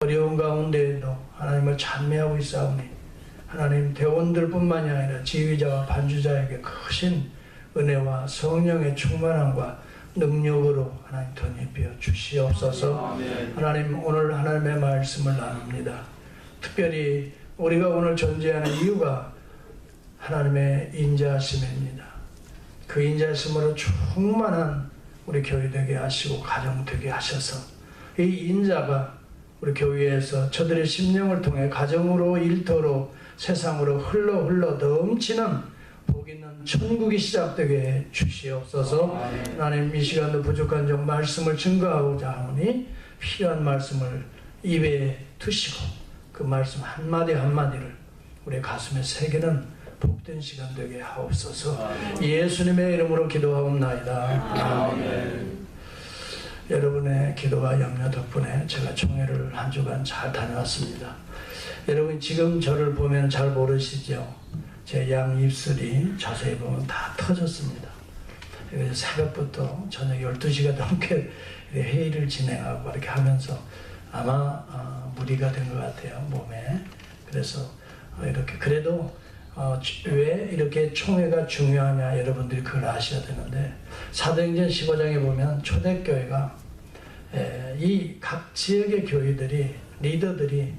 어려운 가운데에도 하나님을 찬미하고 있사오니 하나님 대원들뿐만이 아니라 지휘자와 반주자에게 크신 은혜와 성령의 충만함과 능력으로 하나님 덧입혀 주시옵소서. 아멘. 하나님, 오늘 하나님의 말씀을 나눕니다. 특별히 우리가 오늘 존재하는 이유가 하나님의 인자하심입니다. 그 인자하심으로 충만한 우리 교회 되게 하시고 가정 되게 하셔서 이 인자가 우리 교회에서 저들의 심령을 통해 가정으로 일터로 세상으로 흘러 넘치는 복 있는 천국이 시작되게 해 주시옵소서. 하나님, 이 시간도 부족한 점 말씀을 증거하고자 하오니 필요한 말씀을 입에 두시고 그 말씀 한마디 한마디를 우리 가슴에 새기는 복된 시간 되게 하옵소서. 예수님의 이름으로 기도하옵나이다. 아멘. 여러분의 기도와 염려 덕분에 제가 총회를 한 주간 잘 다녀왔습니다. 여러분 지금 저를 보면 잘 모르시죠? 제 양 입술이 자세히 보면 다 터졌습니다. 그래서 새벽부터 저녁 12시가 넘게 회의를 진행하고 이렇게 하면서 아마 무리가 된 것 같아요, 몸에. 그래서 이렇게 그래도 왜 이렇게 총회가 중요하냐, 여러분들이 그걸 아셔야 되는데, 사도행전 15장에 보면 초대교회가 이 각 지역의 교회들이, 리더들이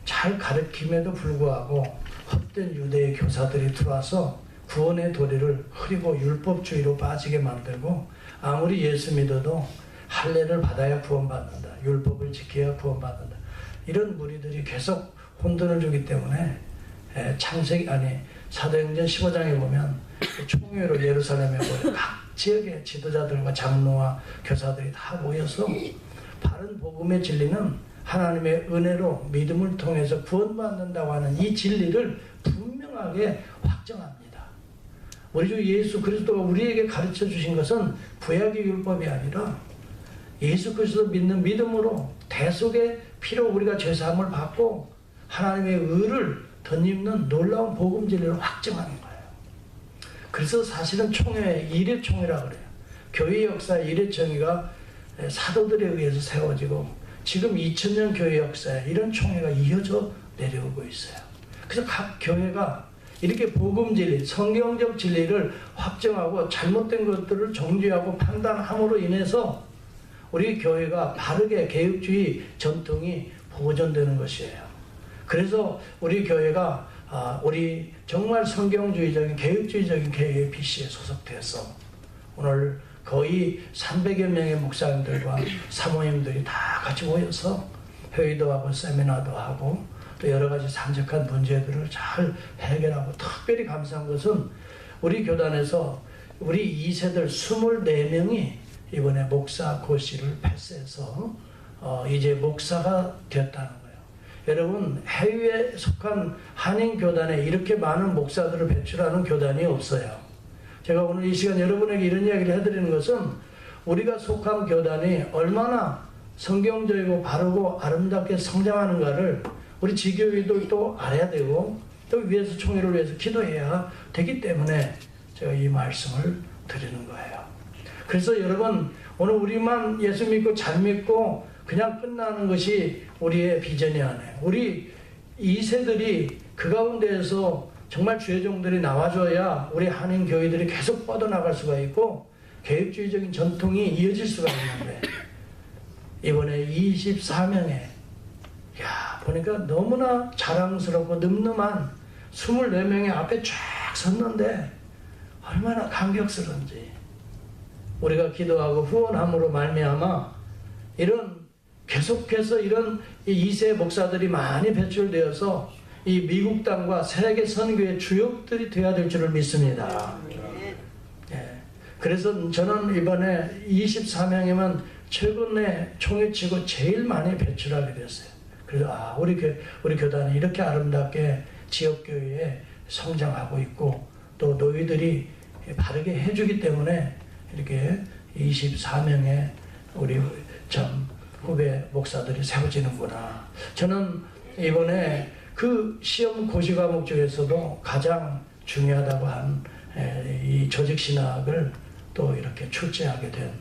잘 가르침에도 불구하고 헛된 유대의 교사들이 들어와서 구원의 도리를 흐리고 율법주의로 빠지게 만들고, 아무리 예수 믿어도 할례를 받아야 구원받는다, 율법을 지켜야 구원받는다, 이런 무리들이 계속 혼돈을 주기 때문에 사도행전 15장에 보면 총회로 예루살렘에 모여 각 지역의 지도자들과 장로와 교사들이 다 모여서 바른 복음의 진리는 하나님의 은혜로 믿음을 통해서 구원받는다고 하는 이 진리를 분명하게 확정합니다. 우리 주 예수 그리스도가 우리에게 가르쳐 주신 것은 구약의 율법이 아니라 예수 그리스도 믿는 믿음으로 대속의 피로 우리가 죄사함을 받고 하나님의 의를 덧입는 놀라운 복음 진리를 확정하는 거예요. 그래서 사실은 총회, 이례총회라고 그래요. 교회 역사의 이례총회가 사도들에 의해서 세워지고 지금 2000년 교회 역사에 이런 총회가 이어져 내려오고 있어요. 그래서 각 교회가 이렇게 복음 진리, 성경적 진리를 확정하고 잘못된 것들을 정죄하고 판단함으로 인해서 우리 교회가 바르게 개혁주의 전통이 보존되는 것이에요. 그래서 우리 교회가 우리 정말 성경주의적인 개혁주의적인 교회의 BC에 소속돼서 오늘 거의 300여 명의 목사님들과 사모님들이 다 같이 모여서 회의도 하고 세미나도 하고 또 여러 가지 산적한 문제들을 잘 해결하고, 특별히 감사한 것은 우리 교단에서 우리 2세들 24명이 이번에 목사 고시를 패스해서 이제 목사가 되었다는 거예요. 여러분, 해외에 속한 한인교단에 이렇게 많은 목사들을 배출하는 교단이 없어요. 제가 오늘 이 시간 여러분에게 이런 이야기를 해드리는 것은 우리가 속한 교단이 얼마나 성경적이고 바르고 아름답게 성장하는가를 우리 지교회들도 알아야 되고 또 위에서 총회를 위해서 기도해야 되기 때문에 제가 이 말씀을 드리는 거예요. 그래서 여러분, 오늘 우리만 예수 믿고 잘 믿고 그냥 끝나는 것이 우리의 비전이 아니에요. 우리 2세들이 그 가운데에서 정말 주의종들이 나와줘야 우리 한인 교회들이 계속 뻗어나갈 수가 있고 개혁주의적인 전통이 이어질 수가 있는데, 이번에 24명에 보니까 너무나 자랑스럽고 늠름한 24명의 앞에 쫙 섰는데 얼마나 감격스러운지, 우리가 기도하고 후원함으로 말미암아 이런 계속해서 이런 2세 목사들이 많이 배출되어서 이 미국 땅과 세계 선교의 주역들이 되어야 될 줄을 믿습니다. 그래서 저는 이번에 24명이면 최근에 총회치고 제일 많이 배출하게 됐어요. 그래서 우리 교단이 이렇게 아름답게 지역교회에 성장하고 있고 또 너희들이 바르게 해주기 때문에 이렇게 24명의 우리 참 후배 목사들이 세워지는구나. 저는 이번에 그 시험 고시 과목 중에서도 가장 중요하다고 한 이 조직신학을 또 이렇게 출제하게 된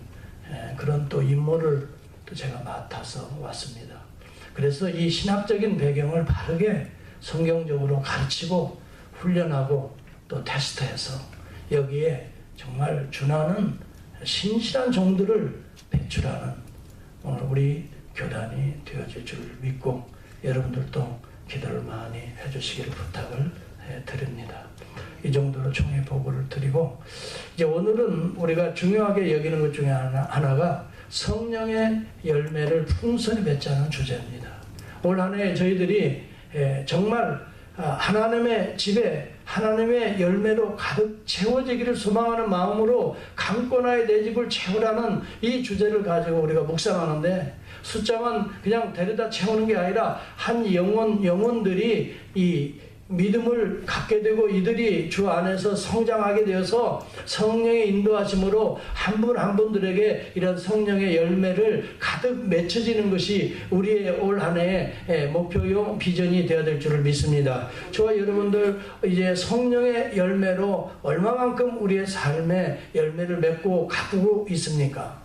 그런 또 임무를 또 제가 맡아서 왔습니다. 그래서 이 신학적인 배경을 바르게 성경적으로 가르치고 훈련하고 또 테스트해서 여기에 정말 준하는 신실한 종들을 배출하는 오늘 우리 교단이 되어질 줄 믿고 여러분들도 기도를 많이 해주시기를 부탁을 드립니다. 이 정도로 총회 보고를 드리고 이제 오늘은 우리가 중요하게 여기는 것 중에 하나가 성령의 열매를 풍성히 맺자는 주제입니다. 올 한 해 저희들이 정말 하나님의 집에 하나님의 열매로 가득 채워지기를 소망하는 마음으로 강권하여 내 집을 채우라는 이 주제를 가지고 우리가 묵상하는데 숫자만 그냥 데려다 채우는 게 아니라 한 영혼들이 이 믿음을 갖게 되고 이들이 주 안에서 성장하게 되어서 성령의 인도하심으로 한 분 한 분들에게 이런 성령의 열매를 가득 맺혀지는 것이 우리의 올 한 해의 목표용 비전이 되어야 될 줄을 믿습니다. 저와 여러분들 이제 성령의 열매로 얼마만큼 우리의 삶의 열매를 맺고 가꾸고 있습니까?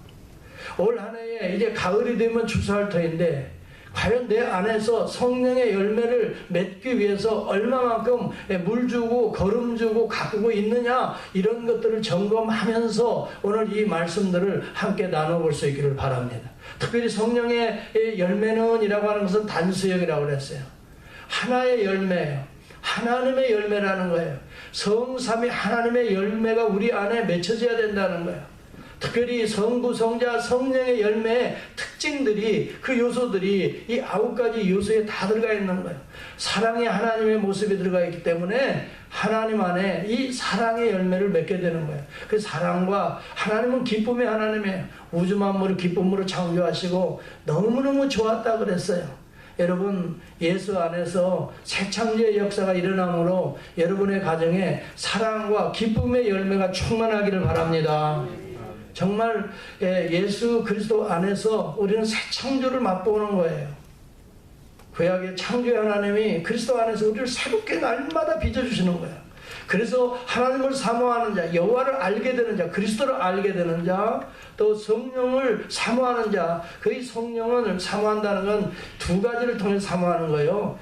올 한 해에 이제 가을이 되면 추수할 터인데 과연 내 안에서 성령의 열매를 맺기 위해서 얼마만큼 물 주고 거름 주고 가꾸고 있느냐 이런 것들을 점검하면서 오늘 이 말씀들을 함께 나눠볼 수 있기를 바랍니다. 특별히 성령의 열매는 이라고 하는 것은 단수형이라고 그랬어요. 하나의 열매예요. 하나님의 열매라는 거예요. 성삼위 하나님의 열매가 우리 안에 맺혀져야 된다는 거예요. 특별히 성부, 성자, 성령의 열매의 특징들이 그 요소들이 이 9가지 요소에 다 들어가 있는 거예요. 사랑이 하나님의 모습이 들어가 있기 때문에 하나님 안에 이 사랑의 열매를 맺게 되는 거예요. 그 사랑과 하나님은 기쁨의 하나님이에요. 우주 만물을 기쁨으로 창조하시고 너무너무 좋았다 그랬어요. 여러분 예수 안에서 새 창조의 역사가 일어나므로 여러분의 가정에 사랑과 기쁨의 열매가 충만하기를 바랍니다. 정말 예수 그리스도 안에서 우리는 새 창조를 맛보는 거예요. 구약의 창조의 하나님이 그리스도 안에서 우리를 새롭게 날마다 빚어주시는 거예요. 그래서 하나님을 사모하는 자, 여호와를 알게 되는 자, 그리스도를 알게 되는 자, 또 성령을 사모하는 자, 그 성령을 사모한다는 건 두 가지를 통해서 사모하는 거예요.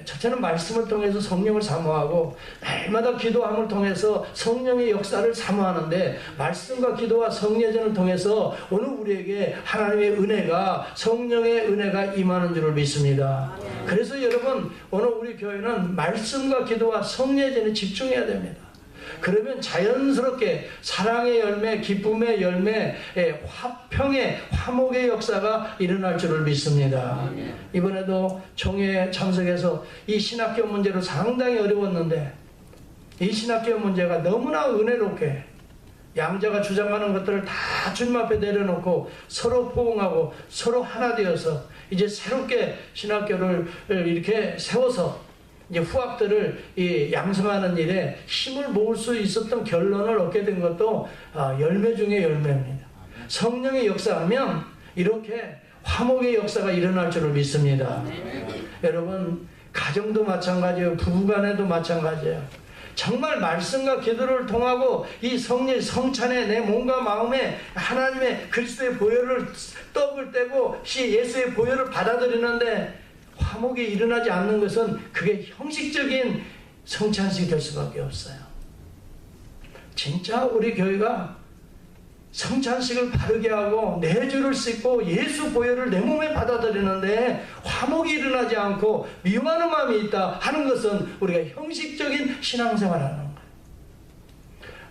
첫째는 말씀을 통해서 성령을 사모하고 날마다 기도함을 통해서 성령의 역사를 사모하는데 말씀과 기도와 성례전을 통해서 오늘 우리에게 하나님의 은혜가 성령의 은혜가 임하는 줄을 믿습니다. 그래서 여러분 오늘 우리 교회는 말씀과 기도와 성례전에 집중해야 됩니다. 그러면 자연스럽게 사랑의 열매, 기쁨의 열매, 화평의, 화목의 역사가 일어날 줄을 믿습니다. 이번에도 총회에 참석해서 이 신학교 문제로 상당히 어려웠는데 이 신학교 문제가 너무나 은혜롭게 양자가 주장하는 것들을 다 주님 앞에 내려놓고 서로 포옹하고 서로 하나 되어서 이제 새롭게 신학교를 이렇게 세워서 이제 후학들을 양성하는 일에 힘을 모을 수 있었던 결론을 얻게 된 것도 열매 중에 열매입니다. 성령의 역사하면 이렇게 화목의 역사가 일어날 줄을 믿습니다. 여러분 가정도 마찬가지예요. 부부간에도 마찬가지예요. 정말 말씀과 기도를 통하고 이 성령 성찬에 내 몸과 마음에 하나님의 그리스도의 보혈을 떡을 떼고 예수의 보혈을 받아들이는데 화목이 일어나지 않는 것은 그게 형식적인 성찬식이 될 수밖에 없어요. 진짜 우리 교회가 성찬식을 바르게 하고 내주를 씻고 예수 보혈을 내 몸에 받아들이는데 화목이 일어나지 않고 미워하는 마음이 있다 하는 것은 우리가 형식적인 신앙생활을 하는 거예요.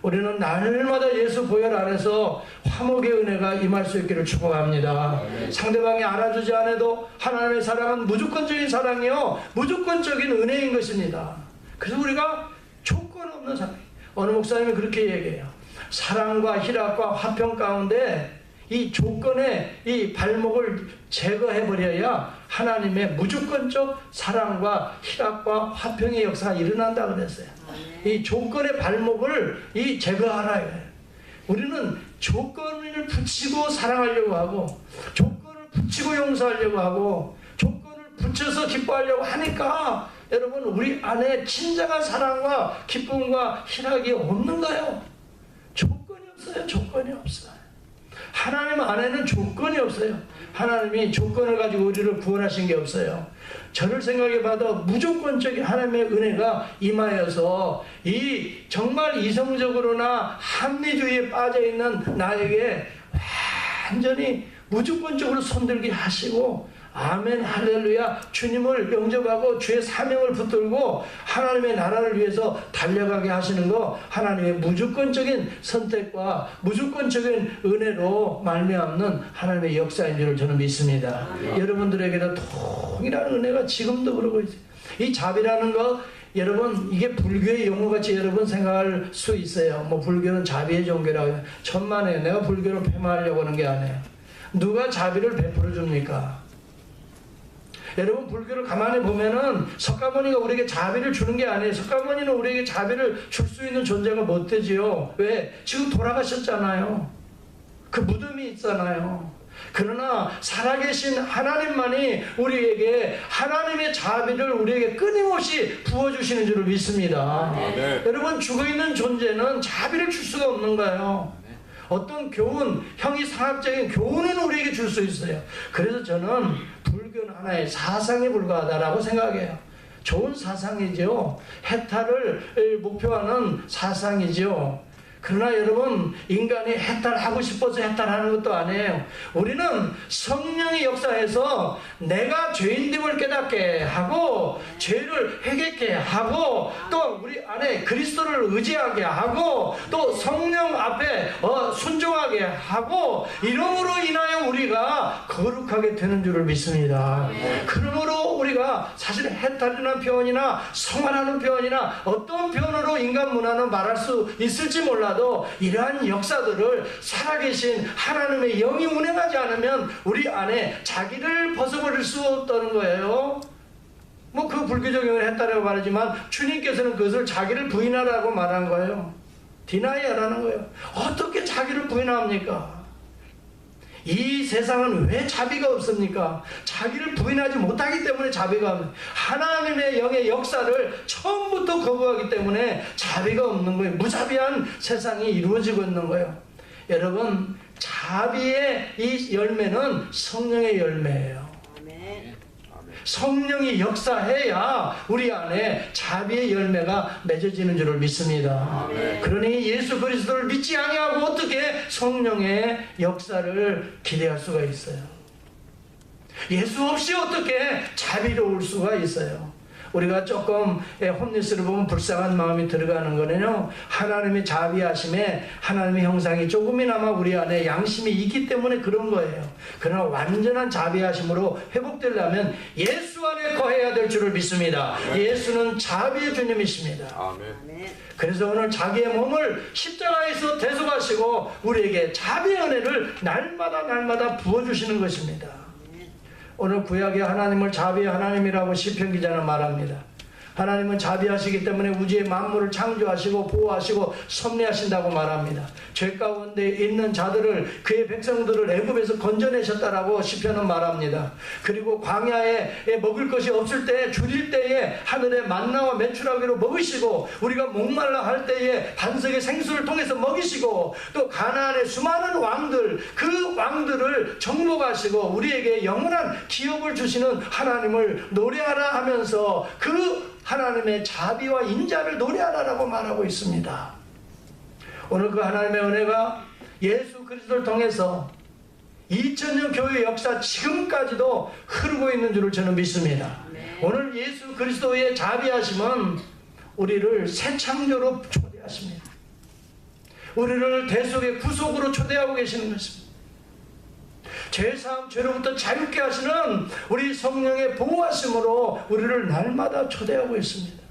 우리는 날마다 예수 보혈 안에서 화목의 은혜가 임할 수 있기를 축복합니다. 상대방이 알아주지 않아도 하나님의 사랑은 무조건적인 사랑이요 무조건적인 은혜인 것입니다. 그래서 우리가 조건 없는 사랑. 어느 목사님이 그렇게 얘기해요. 사랑과 희락과 화평 가운데 이 조건의 이 발목을 제거해버려야 하나님의 무조건적 사랑과 희락과 화평의 역사가 일어난다 그랬어요. 이 조건의 발목을 제거하라. 우리는 조건을 붙이고 사랑하려고 하고 조건을 붙이고 용서하려고 하고 조건을 붙여서 기뻐하려고 하니까 여러분 우리 안에 진정한 사랑과 기쁨과 희락이 없는 거예요. 조건이 없어요. 조건이 없어요. 하나님 안에는 조건이 없어요. 하나님이 조건을 가지고 우리를 구원하신 게 없어요. 저를 생각해 봐도 무조건적인 하나님의 은혜가 임하여서 이 정말 이성적으로나 합리주의에 빠져있는 나에게 완전히 무조건적으로 손들게 하시고, 아멘 할렐루야, 주님을 영접하고 주의 사명을 붙들고 하나님의 나라를 위해서 달려가게 하시는 거, 하나님의 무조건적인 선택과 무조건적인 은혜로 말미암는 하나님의 역사인 줄을 저는 믿습니다. 여러분들에게도 동일한 은혜가 지금도 그러고 있어요. 이 자비라는 거, 여러분, 이게 불교의 용어같이 여러분 생각할 수 있어요. 뭐 불교는 자비의 종교라고 해요. 천만에 내가 불교를 폄하하려고 하는 게 아니에요. 누가 자비를 베풀어 줍니까? 여러분, 불교를 가만히 보면은 석가모니가 우리에게 자비를 주는 게 아니에요. 석가모니는 우리에게 자비를 줄 수 있는 존재가 못 되지요. 왜? 지금 돌아가셨잖아요. 그 무덤이 있잖아요. 그러나 살아계신 하나님만이 우리에게 하나님의 자비를 우리에게 끊임없이 부어주시는 줄을 믿습니다. 네. 여러분, 죽어있는 존재는 자비를 줄 수가 없는 거예요. 어떤 교훈, 형이상학적인 교훈은 우리에게 줄 수 있어요. 그래서 저는 불교는 하나의 사상에 불과하다라고 생각해요. 좋은 사상이죠. 해탈을 목표하는 사상이죠. 그러나 여러분, 인간이 해탈하고 싶어서 해탈하는 것도 아니에요. 우리는 성령의 역사에서 내가 죄인됨을 깨닫게 하고 죄를 회개케 하고 또 우리 안에 그리스도를 의지하게 하고 또 성령 앞에 순종하게 하고, 이러므로 인하여 우리가 거룩하게 되는 줄을 믿습니다. 그러므로 우리가 사실 해탈이라는 표현이나 성화라는 표현이나 어떤 표현으로 인간 문화는 말할 수 있을지 몰라도 이러한 역사들을 살아계신 하나님의 영이 운행하지 않으면 우리 안에 자기를 벗어버릴 수 없다는 거예요. 뭐 그 불교적용을 했다라고 말하지만 주님께서는 그것을 자기를 부인하라고 말한 거예요. 디나이하라는 거예요. 어떻게 자기를 부인합니까? 이 세상은 왜 자비가 없습니까? 자기를 부인하지 못하기 때문에 자비가 없는, 하나님의 영의 역사를 처음부터 거부하기 때문에 자비가 없는 거예요. 무자비한 세상이 이루어지고 있는 거예요. 여러분, 자비의 이 열매는 성령의 열매예요. 성령이 역사해야 우리 안에 자비의 열매가 맺어지는 줄을 믿습니다. 그러니 예수 그리스도를 믿지 아니하고 어떻게 성령의 역사를 기대할 수가 있어요? 예수 없이 어떻게 자비로울 수가 있어요? 우리가 조금 홈리스를 보면 불쌍한 마음이 들어가는 거는요, 하나님의 자비하심에 하나님의 형상이 조금이나마 우리 안에 양심이 있기 때문에 그런 거예요. 그러나 완전한 자비하심으로 회복되려면 예수 안에 거해야 될 줄을 믿습니다. 예수는 자비의 주님이십니다. 아멘. 그래서 오늘 자기의 몸을 십자가에서 대속하시고 우리에게 자비의 은혜를 날마다 부어주시는 것입니다. 오늘 구약의 하나님을 자비의 하나님이라고 시편 기자는 말합니다. 하나님은 자비하시기 때문에 우주의 만물을 창조하시고 보호하시고 섭리하신다고 말합니다. 죄 가운데 있는 자들을, 그의 백성들을 애굽에서 건져내셨다라고 시편은 말합니다. 그리고 광야에 먹을 것이 없을 때, 줄일 때에 하늘의 만나와 메추라기로 먹이시고, 우리가 목말라 할 때에 반석의 생수를 통해서 먹이시고, 또 가나안의 수많은 왕들, 그 왕들을 정복하시고 우리에게 영원한 기업을 주시는 하나님을 노래하라 하면서 그 하나님의 자비와 인자를 노래하라라고 말하고 있습니다. 오늘 그 하나님의 은혜가 예수 그리스도를 통해서 2000년 교회 역사 지금까지도 흐르고 있는 줄을 저는 믿습니다. 오늘 예수 그리스도의 자비하심은 우리를 새 창조로 초대하십니다. 우리를 대속의 구속으로 초대하고 계시는 것입니다. 죄사함, 죄로부터 자유케 하시는 우리 성령의 보호하심으로 우리를 날마다 초대하고 있습니다.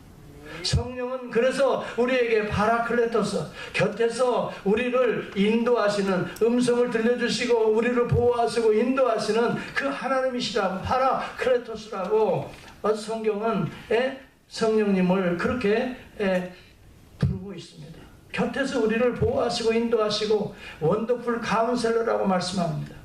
성령은 그래서 우리에게 파라클레토스, 곁에서 우리를 인도하시는, 음성을 들려주시고 우리를 보호하시고 인도하시는 그 하나님이시라고, 파라클레토스라고 성경은 성령님을 그렇게 부르고 있습니다. 곁에서 우리를 보호하시고 인도하시고 원더풀 카운셀러라고 말씀합니다.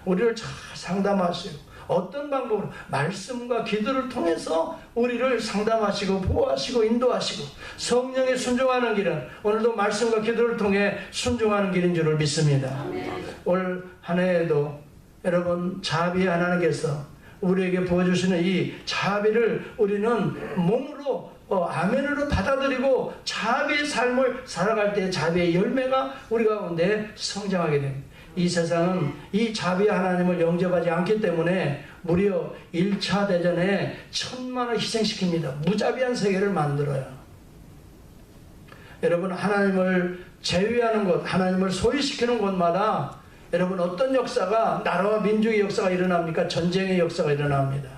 우리를 잘 상담하시고 어떤 방법으로? 말씀과 기도를 통해서 우리를 상담하시고 보호하시고 인도하시고 성령에 순종하는 길은 오늘도 말씀과 기도를 통해 순종하는 길인 줄을 믿습니다. 올 한 해에도 여러분 자비 하나님께서 우리에게 보여주시는 이 자비를 우리는 몸으로 아멘으로 받아들이고 자비의 삶을 살아갈 때 자비의 열매가 우리 가운데 성장하게 됩니다. 이 세상은 이 자비 하나님을 영접하지 않기 때문에 무려 1차 대전에 1000만을 희생시킵니다. 무자비한 세계를 만들어요. 여러분 하나님을 제위하는 곳, 하나님을 소유시키는 곳마다 여러분 어떤 역사가 나라와 민족의 역사가 일어납니까? 전쟁의 역사가 일어납니다.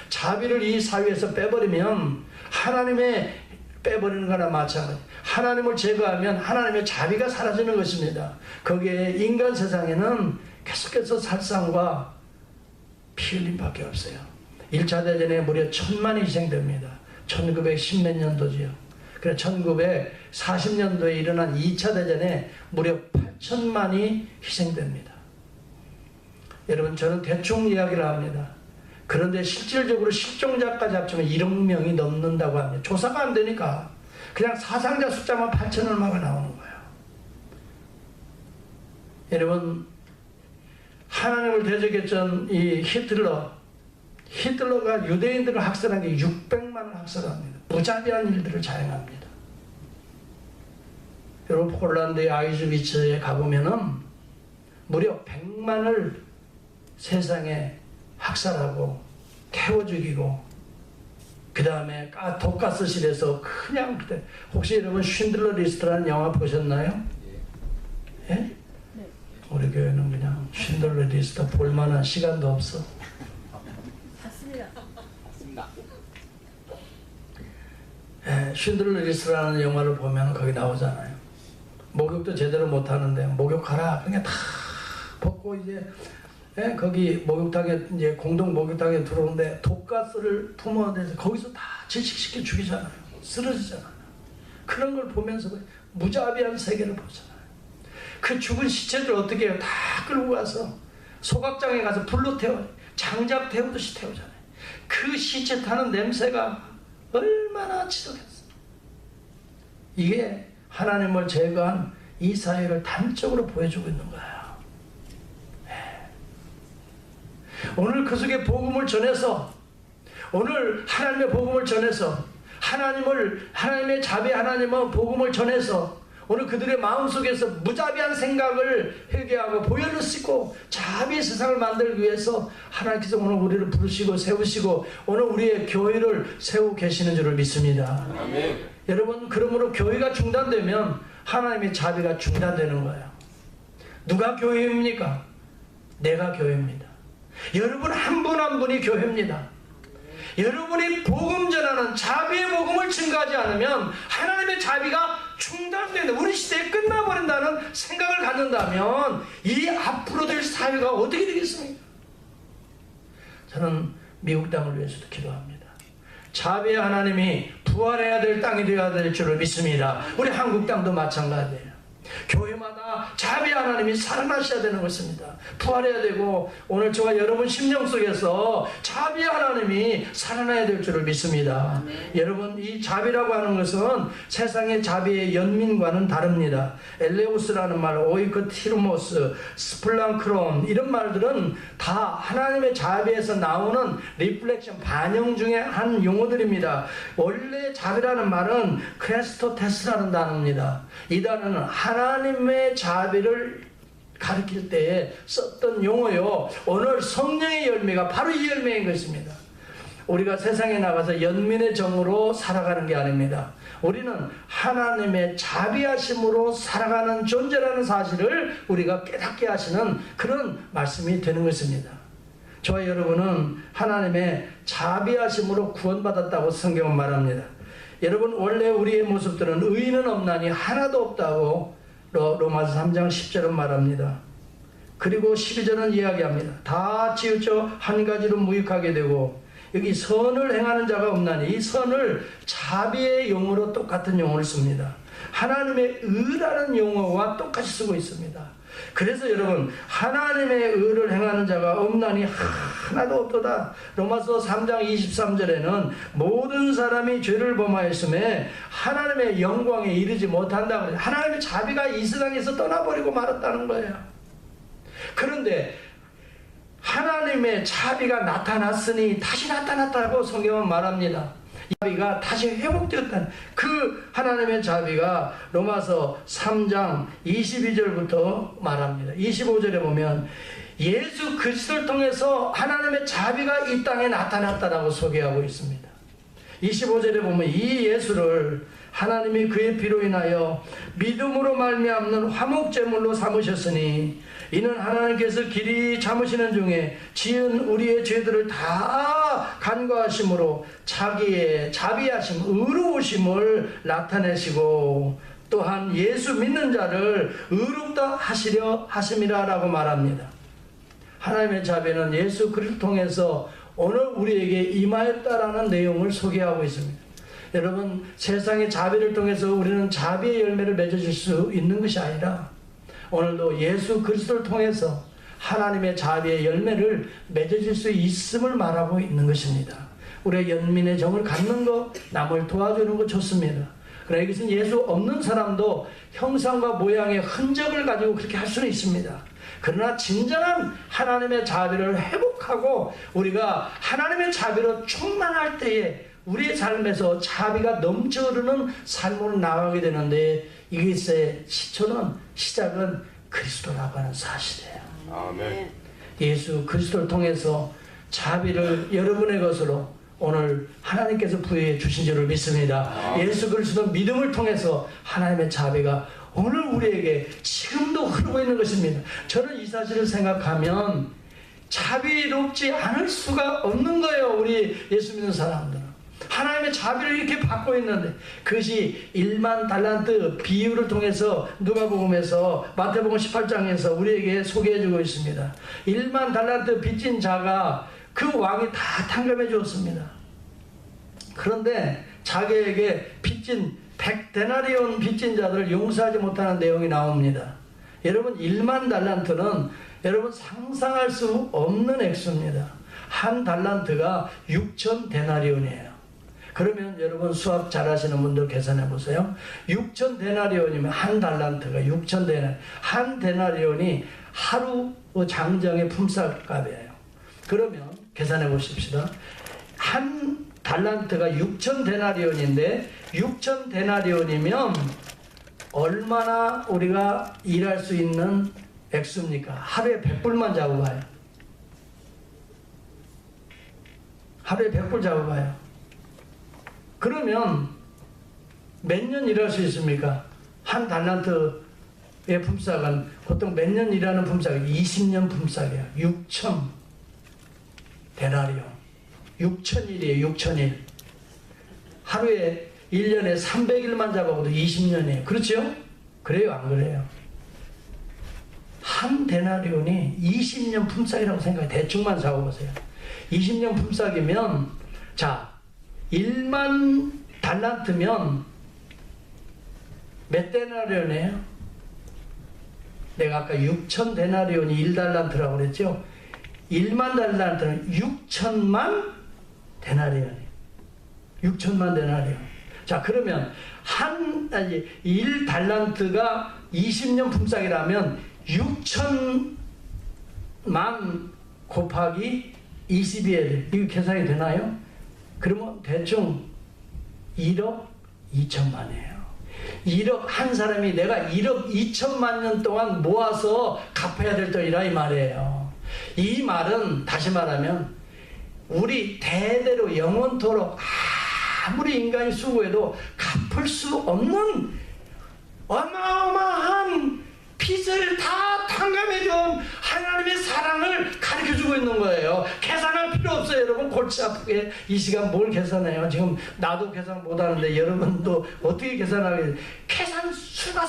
자비를 이 사회에서 빼버리면 하나님의 빼버리는 거나 마찬가지. 하나님을 제거하면 하나님의 자비가 사라지는 것입니다. 거기에 인간 세상에는 계속해서 살상과 피 흘림밖에 없어요. 1차 대전에 무려 1000만이 희생됩니다. 1910몇 년도지요. 그래 1940년도에 일어난 2차 대전에 무려 8천만이 희생됩니다. 여러분 저는 대충 이야기를 합니다. 그런데 실질적으로 실종자까지 합치면 1억 명이 넘는다고 합니다. 조사가 안 되니까 그냥 사상자 숫자만 8천 얼마가 나오는 거예요. 여러분 하나님을 대적했던 이 히틀러가 유대인들을 학살한 게 600만을 학살합니다. 무자비한 일들을 자행합니다. 여러분 폴란드의 아우슈비츠에 가보면은 무려 100만을 세상에 학살하고 태워 죽이고 그 다음에 독가스실에서 그냥 그때 혹시 여러분 쉰들러 리스트라는 영화 보셨나요? 예? 네. 우리 교회는 그냥 쉰들러 리스트 볼만한 시간도 없어. 맞습니다. 예, 쉰들러 리스트라는 영화를 보면 거기 나오잖아요. 목욕도 제대로 못하는데 목욕하라 그냥 다 벗고 이제 거기 목욕탕에 이제 공동 목욕탕에 들어오는데 독가스를 품어내서 거기서 다 질식시켜 죽이잖아요. 쓰러지잖아요. 그런 걸 보면서 무자비한 세계를 보잖아요. 그 죽은 시체들 어떻게 해요? 다 끌고 가서 소각장에 가서 불로 태워요. 장작 태우듯이 태우잖아요. 그 시체 타는 냄새가 얼마나 지독했어요. 이게 하나님을 제거한 이 사회를 단적으로 보여주고 있는 거예요. 오늘 그 속에 복음을 전해서 오늘 하나님의 복음을 전해서 하나님의 자비 하나님의 복음을 전해서 오늘 그들의 마음속에서 무자비한 생각을 회개하고 보혈로 씻고 자비의 세상을 만들기 위해서 하나님께서 오늘 우리를 부르시고 세우시고 오늘 우리의 교회를 세우고 계시는 줄을 믿습니다. 아멘. 여러분 그러므로 교회가 중단되면 하나님의 자비가 중단되는 거예요. 누가 교회입니까? 내가 교회입니다. 여러분 한 분 한 분이 교회입니다. 여러분이 복음 전하는 자비의 복음을 증거하지 않으면 하나님의 자비가 중단된다. 우리 시대에 끝나버린다는 생각을 갖는다면 이 앞으로 될 사회가 어떻게 되겠습니까? 저는 미국 땅을 위해서도 기도합니다. 자비의 하나님이 부활해야 될 땅이 되어야 될 줄을 믿습니다. 우리 한국 땅도 마찬가지예요. 교회마다 자비 하나님이 살아나셔야 되는 것입니다. 부활해야 되고 오늘 저와 여러분 심령 속에서 자비 하나님이 살아나야 될 줄을 믿습니다. 여러분 이 자비라고 하는 것은 세상의 자비의 연민과는 다릅니다. 엘레우스라는 말, 오이크티르모스, 스플랑크론 이런 말들은 다 하나님의 자비에서 나오는 리플렉션, 반영 중에 한 용어들입니다. 원래 자비라는 말은 크레스토테스라는 단어입니다. 이 단어는 하나님의 자비를 가르칠 때에 썼던 용어요. 오늘 성령의 열매가 바로 이 열매인 것입니다. 우리가 세상에 나가서 연민의 정으로 살아가는 게 아닙니다. 우리는 하나님의 자비하심으로 살아가는 존재라는 사실을 우리가 깨닫게 하시는 그런 말씀이 되는 것입니다. 저와 여러분은 하나님의 자비하심으로 구원받았다고 성경은 말합니다. 여러분 원래 우리의 모습들은 의인은 없나니 하나도 없다고 로마서 3장 10절은 말합니다. 그리고 12절은 이야기합니다. 다 치우쳐 한 가지로 무익하게 되고 여기 선을 행하는 자가 없나니 이 선을 자비의 용어로 똑같은 용어를 씁니다. 하나님의 의라는 용어와 똑같이 쓰고 있습니다. 그래서 여러분, 하나님의 의를 행하는 자가 없나니 하나도 없도다. 로마서 3장 23절에는 모든 사람이 죄를 범하였음에 하나님의 영광에 이르지 못한다고, 하나님의 자비가 이 세상에서 떠나버리고 말았다는 거예요. 그런데 하나님의 자비가 나타났으니 다시 나타났다고 성경은 말합니다. 자비가 다시 회복되었다는 그 하나님의 자비가 로마서 3장 22절부터 말합니다. 25절에 보면 예수 그리스도를 통해서 하나님의 자비가 이 땅에 나타났다라고 소개하고 있습니다. 25절에 보면 이 예수를 하나님이 그의 피로 인하여 믿음으로 말미암는 화목제물로 삼으셨으니 이는 하나님께서 길이 참으시는 중에 지은 우리의 죄들을 다 간과하심으로 자기의 자비하심 의로우심을 나타내시고 또한 예수 믿는 자를 의롭다 하시려 하심이라라고 말합니다. 하나님의 자비는 예수 그리스도를 통해서 오늘 우리에게 임하였다라는 내용을 소개하고 있습니다. 여러분, 세상의 자비를 통해서 우리는 자비의 열매를 맺어줄 수 있는 것이 아니라 오늘도 예수 그리스도를 통해서 하나님의 자비의 열매를 맺어줄 수 있음을 말하고 있는 것입니다. 우리의 연민의 정을 갖는 것, 남을 도와주는 것 좋습니다. 그러나 이것은 예수 없는 사람도 형상과 모양의 흔적을 가지고 그렇게 할 수는 있습니다. 그러나 진정한 하나님의 자비를 회복하고 우리가 하나님의 자비로 충만할 때에 우리의 삶에서 자비가 넘쳐 흐르는 삶으로 나가게 되는데 이것의 시작은 그리스도라고 하는 사실이에요. 아멘. 예수 그리스도를 통해서 자비를 여러분의 것으로 오늘 하나님께서 부여해 주신 줄을 믿습니다. 예수 그리스도 믿음을 통해서 하나님의 자비가 오늘 우리에게 지금도 흐르고 있는 것입니다. 저는 이 사실을 생각하면 자비롭지 않을 수가 없는 거예요. 우리 예수 믿는 사람들은 하나님의 자비를 이렇게 받고 있는데 그것이 1만 달란트 비유를 통해서 누가복음에서 마태복음 18장에서 우리에게 소개해주고 있습니다. 1만 달란트 빚진 자가 그 왕이 다 탕감해 주었습니다. 그런데 자기에게 빚진 100데나리온 빚진 자들을 용서하지 못하는 내용이 나옵니다. 여러분, 1만 달란트는 여러분 상상할 수 없는 액수입니다. 한 달란트가 6,000데나리온이에요. 그러면 여러분 수학 잘하시는 분들 계산해 보세요. 6,000데나리온이면 한 달란트가 6,000데나리온, 한 데나리온이 하루 장정의 품삯값이에요. 그러면 계산해 보십시다. 한 달란트가 6,000데나리온인데 6,000데나리온이면 얼마나 우리가 일할 수 있는 액수입니까? 하루에 100불만 자고 가요. 하루에 100불 자고 가요. 그러면 몇 년 일할 수 있습니까? 한 달란트의 품삯은 보통 몇 년 일하는 품삯이 20년 품삯이에요. 6,000데나리온. 6,000일이에요. 6,000일. 하루에 1년에 300일만 잡아도 20년이에요. 그렇죠? 그래요? 안 그래요? 한 데나리온이 20년 품삯이라고 생각해. 대충만 잡아보세요. 20년 품삯이면 자 1만 달란트면 몇 데나리온이에요? 내가 아까 6,000데나리온이 1달란트라고 그랬죠? 1만 달란트는 6천만 데나리온이에요. 6천만 데나리온. 자, 그러면 1달란트가 20년 품삯이라면 6천만 곱하기 20이에요. 이거 계산이 되나요? 그러면 대충 1억 2천만이에요. 1억 한 사람이 내가 1억 2천만 년 동안 모아서 갚아야 될 돈이라 이 말이에요. 이 말은 다시 말하면 우리 대대로 영원토록 아무리 인간이 수고해도 갚을 수 없는 어마어마한 빚을 다 탕감해준 하나님의 사랑을 가르쳐주고 있는 거예요. 계산할 필요 없어요. 여러분 골치 아프게 이 시간 뭘 계산해요. 지금 나도 계산 못하는데 여러분도 어떻게 계산하겠어요. 계산 수가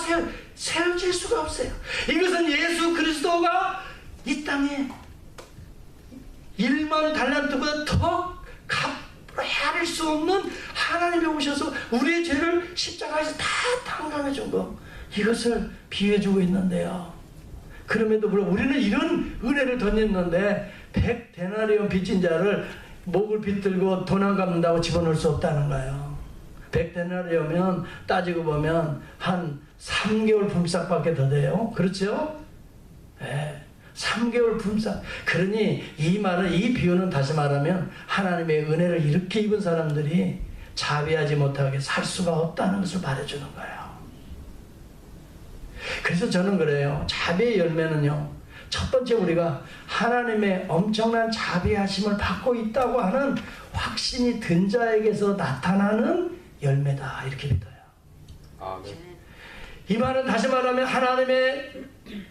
세워질 수가 없어요. 이것은 예수 그리스도가 이 땅에 1만 달란트보다 더 헤아릴 수 없는 하나님이 오셔서 우리의 죄를 십자가에서 다 탕감해 준 거, 이것을 비유해 주고 있는데요. 그럼에도 불구하고 우리는 이런 은혜를 덧입는데 100데나리온 빚진 자를 목을 비틀고 돈 안 갚는다고 집어넣을 수 없다는 거예요. 100데나리온이면 따지고 보면 한 3개월 품삯밖에 더 돼요. 그렇죠? 네. 3개월 품삯. 그러니 이 말은, 이 비유는 다시 말하면 하나님의 은혜를 이렇게 입은 사람들이 자비하지 못하게 살 수가 없다는 것을 말해주는 거예요. 그래서 저는 그래요. 자비의 열매는요, 첫 번째 우리가 하나님의 엄청난 자비하심을 받고 있다고 하는 확신이 든 자에게서 나타나는 열매다, 이렇게 믿어요. 아멘. 이 말은 다시 말하면 하나님의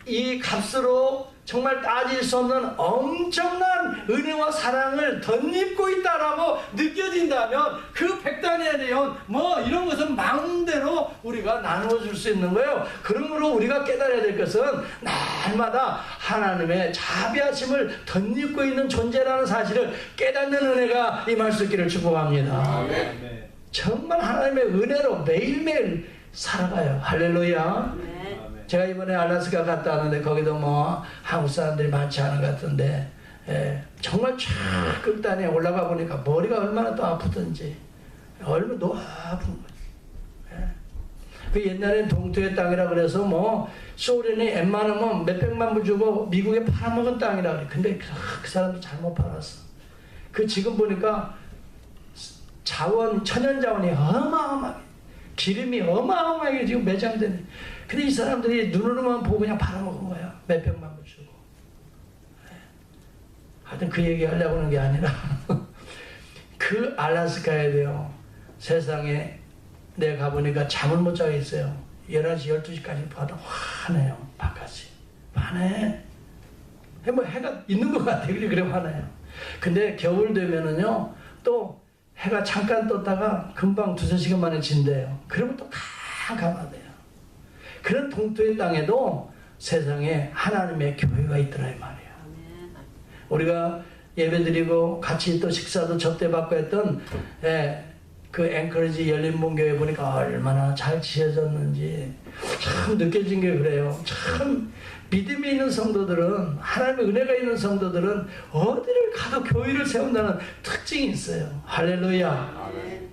이 값으로 정말 따질 수 없는 엄청난 은혜와 사랑을 덧입고 있다라고 느껴진다면 그 100데나리온 뭐 이런 것은 마음대로 우리가 나누어 줄 수 있는 거예요. 그러므로 우리가 깨달아야 될 것은 날마다 하나님의 자비하심을 덧입고 있는 존재라는 사실을 깨닫는 은혜가 임할 수 있기를 축복합니다. 아멘. 정말 하나님의 은혜로 매일매일 살아가요. 할렐루야. 네. 제가 이번에 알래스카 갔다 왔는데 거기도 뭐 한국 사람들이 많지 않은 것 같은데, 정말 쫙 끝단에 올라가 보니까 머리가 얼마나 또 아프던지 얼마나 높은 거지. 그 옛날엔 동토의 땅이라 그래서 뭐 소련이 웬만하면 몇백만 불 주고 미국에 팔아먹은 땅이라 그래. 근데 그 사람도 잘못 팔았어. 그 지금 보니까 자원, 천연 자원이 어마어마하게, 기름이 어마어마하게 지금 매장되네. 근데 이 사람들이 눈으로만 보고 그냥 팔아먹은 거야. 몇백만 불 주고. 하여튼 그 얘기 하려고 하는 게 아니라 그 알래스카에도요, 세상에 내가 가보니까 잠을 못 자고 있어요. 11시, 12시까지 봐도 화내요. 바깥이. 화내. 뭐 해가 있는 것 같아. 그래 화내요. 근데 겨울 되면은요, 또 해가 잠깐 떴다가 금방 2-3시간 만에 진대요. 그러면 또 깜깜하대요. 그런 동토의 땅에도 세상에 하나님의 교회가 있더라 이 말이야. 우리가 예배드리고 같이 또 식사도 접대받고 했던 그 앵커리지 열린문교회 보니까 얼마나 잘 지어졌는지 참 느껴진 게 그래요. 참 믿음이 있는 성도들은, 하나님의 은혜가 있는 성도들은 어디를 가도 교회를 세운다는 특징이 있어요. 할렐루야. 아멘.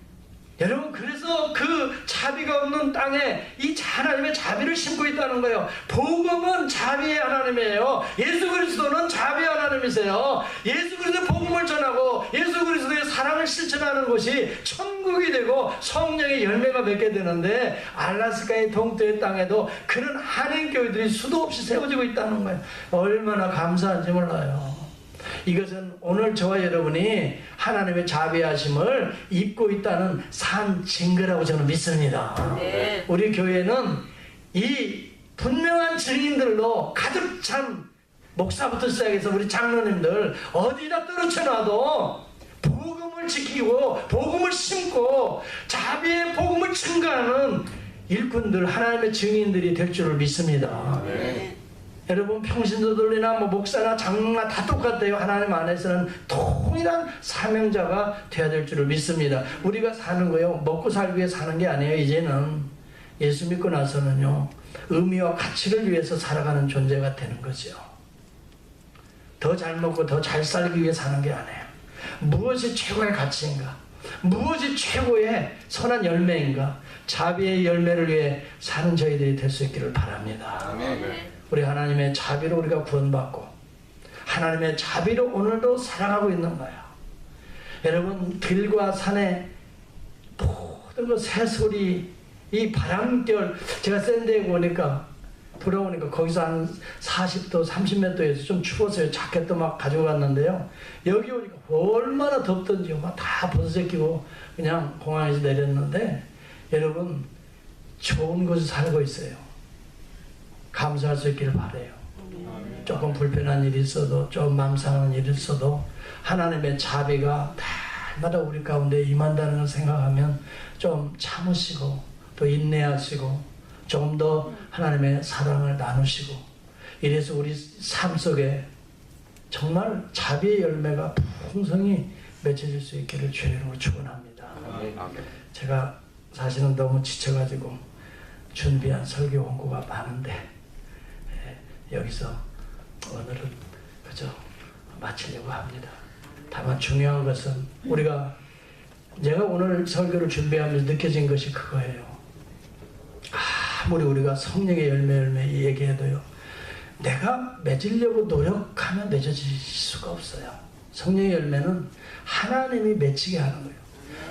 여러분, 그래서 그 자비가 없는 땅에 이 하나님의 자비를 심고 있다는 거예요. 복음은 자비의 하나님이에요. 예수 그리스도는 자비의 하나님이세요. 예수 그리스도의 복음을 전하고 예수 그리스도의 사랑을 실천하는 것이 천국이 되고 성령의 열매가 맺게 되는데, 알래스카의 동토의 땅에도 그런 한인교회들이 수도 없이 세워지고 있다는 거예요. 얼마나 감사한지 몰라요. 이것은 오늘 저와 여러분이 하나님의 자비하심을 입고 있다는 산 증거라고 저는 믿습니다. 네. 우리 교회는 이 분명한 증인들로 가득 찬, 목사부터 시작해서 우리 장로님들 어디다 떨어져놔도 복음을 지키고 복음을 심고 자비의 복음을 증거하는 일꾼들, 하나님의 증인들이 될 줄을 믿습니다. 네. 여러분, 평신도들이나 뭐 목사나 장로나 다 똑같아요. 하나님 안에서는 동일한 사명자가 되어야 될 줄을 믿습니다. 우리가 사는 거요, 먹고 살기 위해 사는 게 아니에요. 이제는 예수 믿고 나서는요, 의미와 가치를 위해서 살아가는 존재가 되는 거죠. 더 잘 먹고 더 잘 살기 위해 사는 게 아니에요. 무엇이 최고의 가치인가? 무엇이 최고의 선한 열매인가? 자비의 열매를 위해 사는 저희들이 될 수 있기를 바랍니다. 아멘. 우리 하나님의 자비로 우리가 구원받고 하나님의 자비로 오늘도 살아가고 있는 거야. 여러분, 들과 산에 모든 그 새소리, 이 바람결, 제가 샌디에고 오니까 돌아오니까 거기서 한 40도, 30몇 도에서 좀 추웠어요. 자켓도 막 가지고 갔는데요. 여기 오니까 얼마나 덥던지 막 다 벗어제끼고 그냥 공항에서 내렸는데, 여러분, 좋은 곳에 살고 있어요. 감사할 수 있기를 바라요. 조금 불편한 일이 있어도, 좀 마음 상하는 일이 있어도 하나님의 자비가 날마다 우리 가운데 임한다는 걸 생각하면 좀 참으시고 또 인내하시고 조금 더 하나님의 사랑을 나누시고, 이래서 우리 삶 속에 정말 자비의 열매가 풍성히 맺혀질 수 있기를 주의 이름으로 축원합니다. 아멘. 제가 사실은 너무 지쳐가지고 준비한 설교 원고가 많은데, 여기서 오늘은 그저 마치려고 합니다. 다만 중요한 것은 제가 오늘 설교를 준비하면서 느껴진 것이 그거예요. 아무리 우리가 성령의 열매 얘기해도요, 내가 맺으려고 노력하면 맺어질 수가 없어요. 성령의 열매는 하나님이 맺히게 하는 거예요.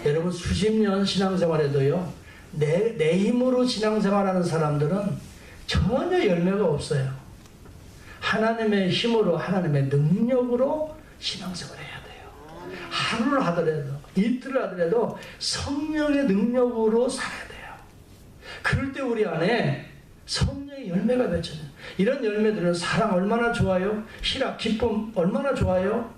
여러분 수십 년 신앙생활에도요, 내 힘으로 신앙생활하는 사람들은 전혀 열매가 없어요. 하나님의 힘으로, 하나님의 능력으로 신앙생활을 해야 돼요. 하루를 하더라도, 이틀을 하더라도 성령의 능력으로 살아야 돼요. 그럴 때 우리 안에 성령의 열매가 맺혀져요. 이런 열매들은 사랑 얼마나 좋아요? 희락, 기쁨 얼마나 좋아요?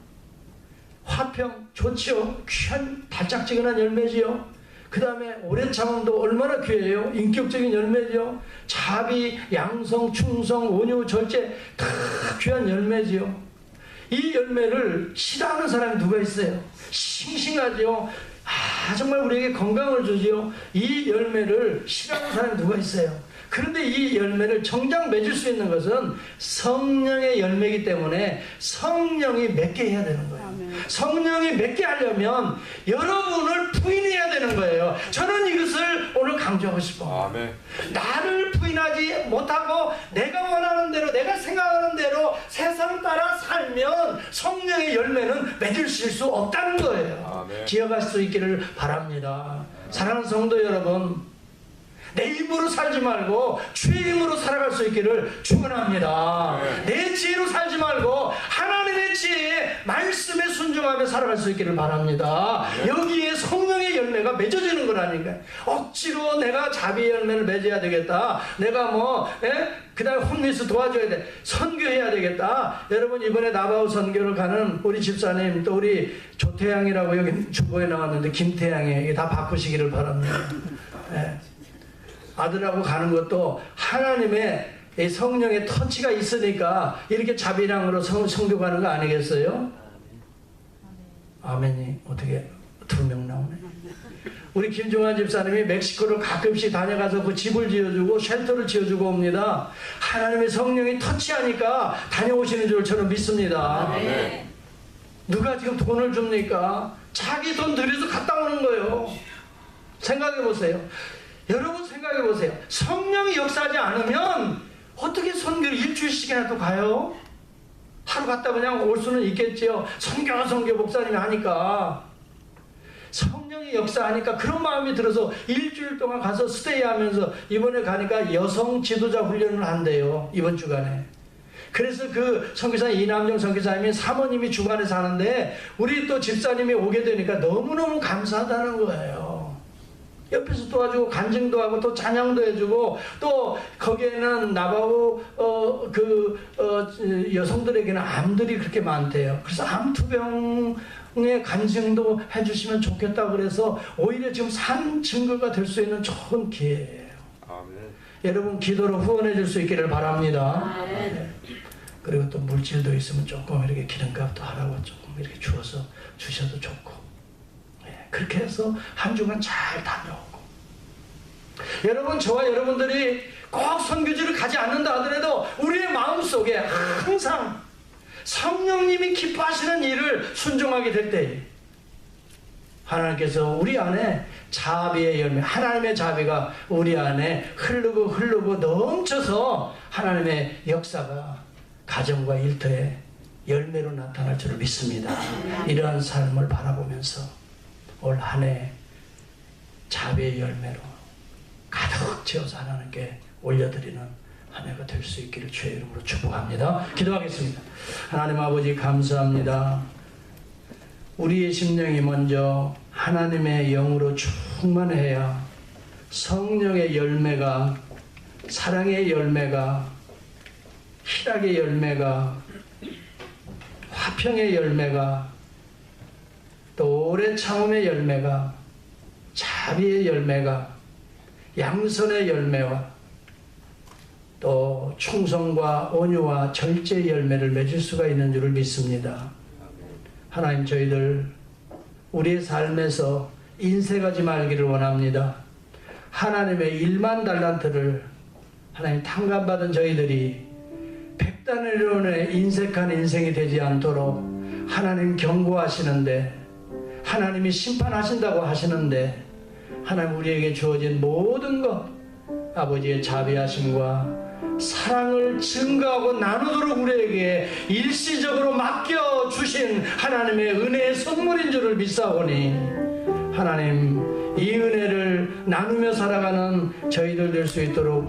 화평 좋지요? 귀한 달짝지근한 열매지요? 그 다음에 오래 참음도 얼마나 귀해요? 인격적인 열매지요? 자비, 양성, 충성, 온유, 절제 다 귀한 열매지요? 이 열매를 싫어하는 사람이 누가 있어요? 싱싱하지요? 정말 우리에게 건강을 주지요? 이 열매를 싫어하는 사람이 누가 있어요? 그런데 이 열매를 정작 맺을 수 있는 것은 성령의 열매이기 때문에 성령이 맺게 해야 되는 거예요. 성령이 맺게 하려면 여러분을 부인해야 되는 거예요. 저는 이것을 오늘 강조하고 싶어요. 나를 부인하지 못하고 내가 원하는 대로, 내가 생각하는 대로 세상 따라 살면 성령의 열매는 맺을 수 없다는 거예요. 기억할 수 있기를 바랍니다. 사랑하는 성도 여러분, 내 힘으로 살지 말고 주의 힘으로 살아갈 수 있기를 축원합니다. 내 지혜로 살지 말고 하나님의 지혜에 말씀에 순종하며 살아갈 수 있기를 바랍니다. 여기에 성령의 열매가 맺어지는 거라니까. 억지로 내가 자비의 열매를 맺어야 되겠다, 내가 그 다음에 홈리스 도와줘야 돼, 선교해야 되겠다. 여러분 이번에 나바우 선교를 가는 우리 집사님, 또 우리 조태양이라고 여기 주보에 나왔는데 김태양이 다 바꾸시기를 바랍니다. 아들하고 가는 것도 하나님의 성령의 터치가 있으니까 이렇게 자비랑으로 성교 가는 거 아니겠어요? 아멘이 어떻게 2명 나오네. 우리 김종환 집사님이 멕시코를 가끔씩 다녀가서 그 집을 지어주고 쉘터를 지어주고 옵니다. 하나님의 성령이 터치하니까 다녀오시는 줄 저는 믿습니다. 누가 지금 돈을 줍니까? 자기 돈 들여서 갔다 오는 거예요. 생각해 보세요. 여러분 생각해 보세요. 성령이 역사하지 않으면 어떻게 선교를 일주일씩이나 또 가요? 하루 갔다 그냥 올 수는 있겠지요. 선교 목사님이 하니까. 성령이 역사하니까 그런 마음이 들어서 일주일 동안 가서 스테이 하면서 이번에 가니까 여성 지도자 훈련을 한대요. 이번 주간에. 그래서 그 선교사 이남정 선교사님이 사모님이 주간에서 하는데 우리 또 집사님이 오게 되니까 너무너무 감사하다는 거예요. 옆에서 도와주고 간증도 하고 또 찬양도 해주고, 또 거기에는 나바우 여성들에게는 암들이 그렇게 많대요. 그래서 암투병의 간증도 해주시면 좋겠다 그래서 오히려 지금 산 증거가 될 수 있는 좋은 기회예요. 여러분 기도로 후원해 줄 수 있기를 바랍니다. 그리고 또 물질도 있으면 조금 이렇게 기름값도 하라고 조금 이렇게 주어서 주셔도 좋고, 그렇게 해서 한 주간 잘 다녀오고. 여러분 저와 여러분들이 꼭 선교지를 가지 않는다 하더라도 우리의 마음속에 항상 성령님이 기뻐하시는 일을 순종하게 될 때 하나님께서 우리 안에 자비의 열매, 하나님의 자비가 우리 안에 흐르고 넘쳐서 하나님의 역사가 가정과 일터에 열매로 나타날 줄 믿습니다. 이러한 삶을 바라보면서 올 한 해 자비의 열매로 가득 채워서 하나님께 올려드리는 한 해가 될 수 있기를 주의 이름으로 축복합니다. 기도하겠습니다. 하나님 아버지 감사합니다. 우리의 심령이 먼저 하나님의 영으로 충만해야 성령의 열매가, 사랑의 열매가, 희락의 열매가, 화평의 열매가, 또 오래 참음의 열매가, 자비의 열매가, 양선의 열매와 또 충성과 온유와 절제의 열매를 맺을 수가 있는 줄을 믿습니다. 하나님 저희들 우리의 삶에서 인색하지 말기를 원합니다. 하나님의 1만 달란트를 하나님 탕감받은 저희들이 집단의 이론에 인색한 인생이 되지 않도록 하나님 경고하시는데, 하나님이 심판하신다고 하시는데, 하나님 우리에게 주어진 모든 것, 아버지의 자비하심과 사랑을 증거하고 나누도록 우리에게 일시적으로 맡겨주신 하나님의 은혜의 선물인 줄을 믿사오니, 하나님 이 은혜를 나누며 살아가는 저희들 될 수 있도록